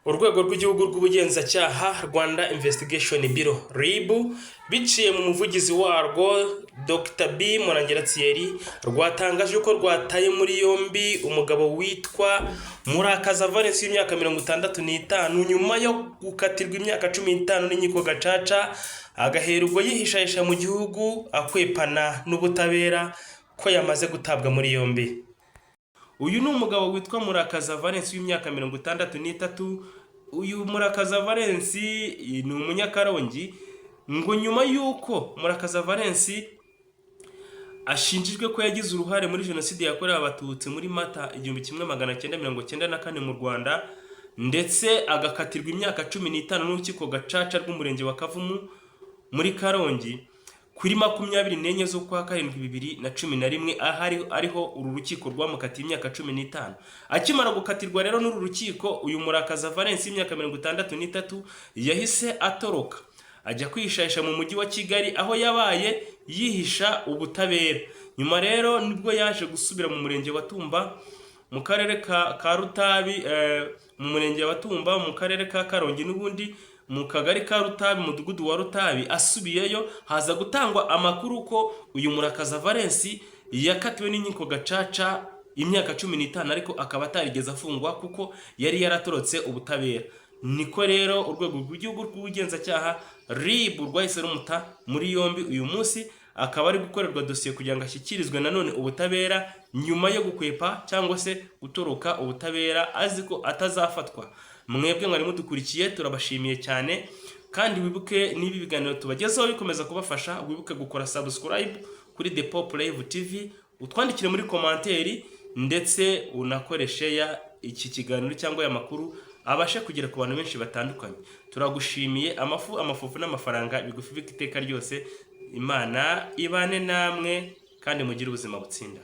Urwego rw'igihugu rw'ubugenzacyaha Rwanda Investigation Bureau RIB biciye mu muvugizi warwo Dr. B Murangira Thierry rwatangaje ko rwataye muri yombi umugabo witwa Murakaza Valens w'imyaka 65 nyuma yo gukatirwa imyaka 15 n'inkiko gacaca agaherwa yihishahisha mu gihugu akwepana n'ubutabera ko yamaze gutabwa muri yombi. Uyu ni umugabo witwa Murakaza Valens w'imyaka 63. Uyu Murakaza Valens ni umunyakarongi ngo nyuma yuko Murakaza Valens ashinjijwe ko yagize uruhare muri jenoside yakorewe abatutsi muri Mata 1994 mu Rwanda ndetse agakatirwa imyaka 15 n'urukiko gacaca rw'umurenge wa Kavumu muri Karongi kuri 24 z'ukwa karindwi 2011 ariho uru rukiko rwamukatiye imyaka 15. Akimara gukatirwa rero n'uru rukiko, uyu Murakaza Valens imyaka 63 yahise atoroka ajya kwihishahisha mu mujyi wa Kigali aho yabaye yihisha ubutabera. Nyuma rero nibwo yaje gusubira mu murenge wa Tumba mu karere ka Rutabi, mu murenge wa Tumba mu karere ka Karongi n'ubundi mu kagari ka Rutabi mudugudu wa Rutabi. Asubiyeyo haza gutangwa amakuru ko uyu Murakaza Valens yakatiwe n'inkiko gacaca imyaka 15 ariko akaba atarigeze afungwa kuko yari yaratorotse ubutabera. Niko rero urwego rw'igihugu rw'ubugenzacyaha RIB rwahise rumuta muri yombi uyu munsi, akaba ari gukorerwa dosiye kugira ngo ashyikirizwe nanone ubutabera nyuma yo gukwepa cyangwa se gutoroka ubutabera azi ko atazafatwa. Mwebwe mwari mudukurikiye turabashimiye cyane, kandi wibuke niba ibiganiro tubagezaho bikomeza kubafasha, wibuke gukora subscribe kuri The Pop Live TV, utwandikire muri komanteri ndetse unakore share iki kiganiro cyangwa aya makuru abashe kugera ku bantu benshi batandukanye. Turagushimiye. Amafufu n'amafaranga bigufi bikiteka ryose. Imana ibane namwe kandi mugire ubuzima butsinda.